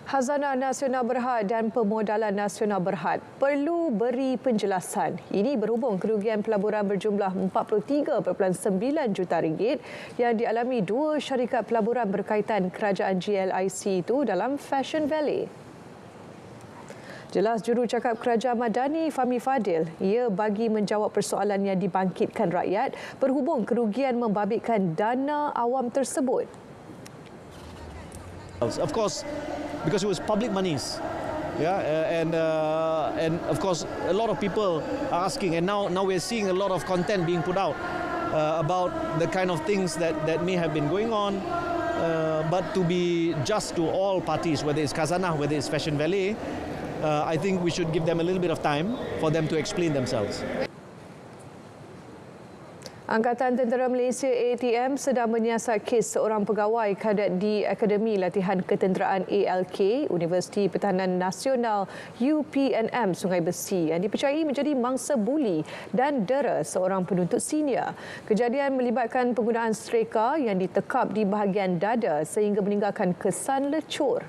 Khazanah Nasional Berhad dan Pemodalan Nasional Berhad perlu beri penjelasan. Ini berhubung kerugian pelaburan berjumlah 43.9 juta ringgit yang dialami dua syarikat pelaburan berkaitan kerajaan GLIC itu dalam Fashion Valley. Jelas jurucakap Kerajaan Madani Fahmi Fadil, ia bagi menjawab persoalan yang dibangkitkan rakyat berhubung kerugian membabitkan dana awam tersebut. Of course, because it was public monies, and of course a lot of people are asking, and now we're seeing a lot of content being put out about the kind of things that may have been going on. But to be just to all parties, whether it's Khazanah, whether it's Fashion Valley, I think we should give them a little bit of time for them to explain themselves. Angkatan Tentera Malaysia ATM sedang menyiasat kes seorang pegawai kadet di Akademi Latihan Ketenteraan ALK Universiti Pertahanan Nasional UPNM Sungai Besi yang dipercayai menjadi mangsa buli dan dera seorang penuntut senior. Kejadian melibatkan penggunaan streka yang ditekap di bahagian dada sehingga meninggalkan kesan lecur.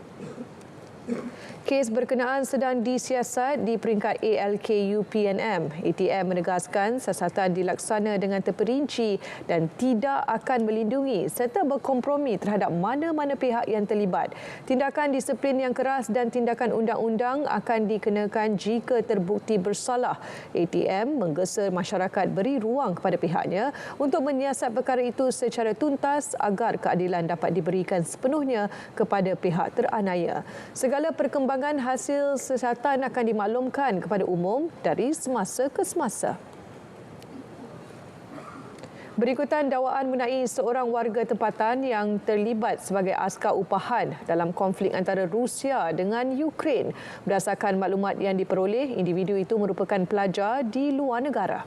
Kes berkenaan sedang disiasat di peringkat ALK UPNM. ATM menegaskan siasatan dilaksana dengan terperinci dan tidak akan melindungi serta berkompromi terhadap mana-mana pihak yang terlibat. Tindakan disiplin yang keras dan tindakan undang-undang akan dikenakan jika terbukti bersalah. ATM menggesa masyarakat beri ruang kepada pihaknya untuk menyiasat perkara itu secara tuntas agar keadilan dapat diberikan sepenuhnya kepada pihak teranaya. Segala perkembangan hasil siasatan akan dimaklumkan kepada umum dari semasa ke semasa. Berikutan dakwaan mengenai seorang warga tempatan yang terlibat sebagai askar upahan dalam konflik antara Rusia dengan Ukraine. Berdasarkan maklumat yang diperoleh, individu itu merupakan pelajar di luar negara.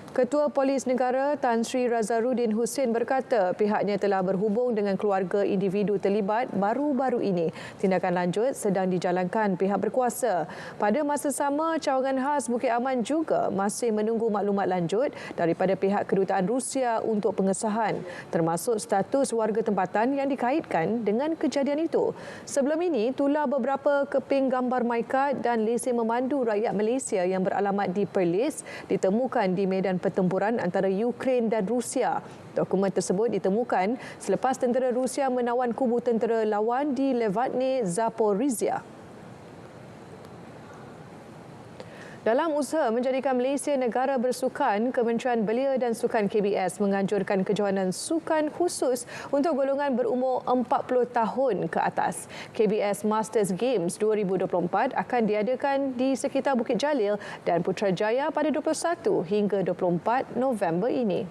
Ketua Polis Negara Tan Sri Razarudin Husin berkata pihaknya telah berhubung dengan keluarga individu terlibat baru-baru ini. Tindakan lanjut sedang dijalankan pihak berkuasa. Pada masa sama, cawangan khas Bukit Aman juga masih menunggu maklumat lanjut daripada pihak kedutaan Rusia untuk pengesahan, termasuk status warga tempatan yang dikaitkan dengan kejadian itu. Sebelum ini, tular beberapa keping gambar MyCard dan lesen memandu rakyat Malaysia yang beralamat di Perlis ditemukan di medan pertempuran antara Ukraine dan Rusia. Dokumen tersebut ditemukan selepas tentera Rusia menawan kubu tentera lawan di Levadne, Zaporizhia. Dalam usaha menjadikan Malaysia negara bersukan, Kementerian Belia dan Sukan KBS menganjurkan kejohanan sukan khusus untuk golongan berumur 40 tahun ke atas. KBS Masters Games 2024 akan diadakan di sekitar Bukit Jalil dan Putrajaya pada 21 hingga 24 November ini.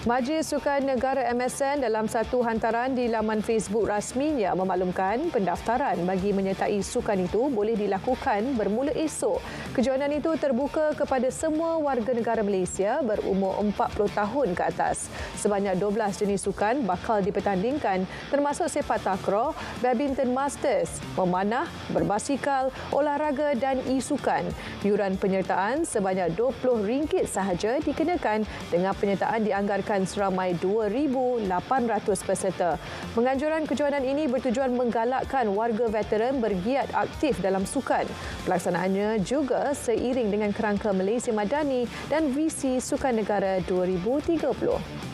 Majlis Sukan Negara MSN dalam satu hantaran di laman Facebook rasminya memaklumkan pendaftaran bagi menyertai sukan itu boleh dilakukan bermula esok. Kejohanan itu terbuka kepada semua warga negara Malaysia berumur 40 tahun ke atas. Sebanyak 12 jenis sukan bakal dipertandingkan termasuk sepak takraw, badminton masters, memanah, berbasikal, olahraga dan e-sukan. Yuran penyertaan sebanyak RM20 sahaja dikenakan dengan penyertaan dianggarkan seramai 2,800 peserta. Penganjuran kejohanan ini bertujuan menggalakkan warga veteran bergiat aktif dalam sukan. Pelaksanaannya juga seiring dengan kerangka Malaysia Madani dan visi Sukan Negara 2030.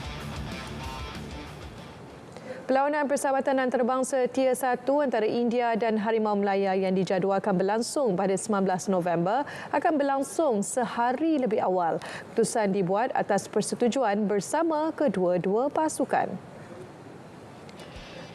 Perlawanan Persahabatan Antarabangsa Tier 1 antara India dan Harimau Melaya yang dijadualkan berlangsung pada 19 November akan berlangsung sehari lebih awal. Keputusan dibuat atas persetujuan bersama kedua-dua pasukan.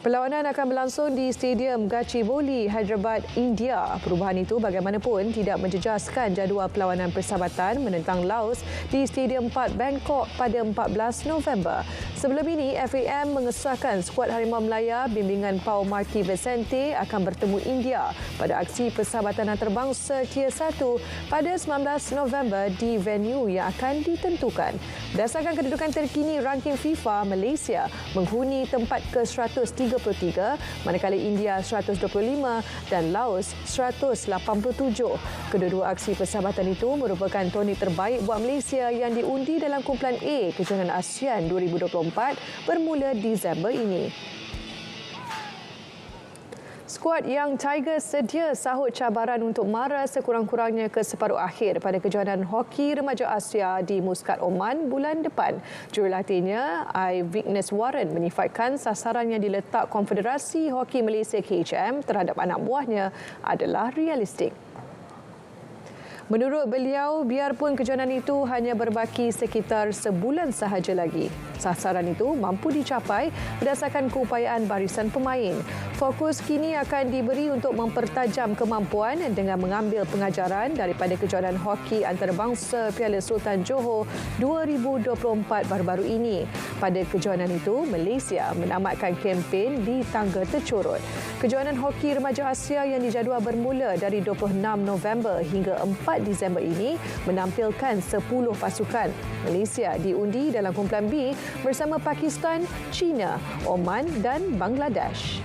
Perlawanan akan berlangsung di Stadium Gachibowli, Hyderabad, India. Perubahan itu bagaimanapun tidak menjejaskan jadual perlawanan persahabatan menentang Laos di Stadium 4 Bangkok pada 14 November. Sebelum ini, FAM mengesahkan skuad Harimau Melaya bimbingan Pau Marty Vicente akan bertemu India pada aksi Persahabatan Antarabangsa Tier 1 pada 19 November di venue yang akan ditentukan. Berdasarkan kedudukan terkini ranking FIFA, Malaysia menghuni tempat ke-133, manakala India 125 dan Laos 187. Kedua-dua aksi persahabatan itu merupakan tonik terbaik buat Malaysia yang diundi dalam kumpulan A Kejohanan ASEAN 2024 bermula Disember ini. Skuad Young Tigers sedia sahut cabaran untuk mara sekurang-kurangnya ke separuh akhir pada kejohanan hoki remaja Asia di Muscat, Oman bulan depan. Jurulatihnya, Vignes Warren menyifatkan sasaran yang diletak Konfederasi Hoki Malaysia KHM terhadap anak buahnya adalah realistik. Menurut beliau, biarpun kejohanan itu hanya berbaki sekitar sebulan sahaja lagi, sasaran itu mampu dicapai berdasarkan keupayaan barisan pemain. Fokus kini akan diberi untuk mempertajam kemampuan dengan mengambil pengajaran daripada kejohanan hoki antarabangsa Piala Sultan Johor 2024 baru-baru ini. Pada kejohanan itu, Malaysia menamatkan kempen di tangga tercorot. Kejohanan hoki remaja Asia yang dijadual bermula dari 26 November hingga 4 Disember ini menampilkan 10 pasukan. Malaysia diundi dalam kumpulan B bersama Pakistan, China, Oman dan Bangladesh.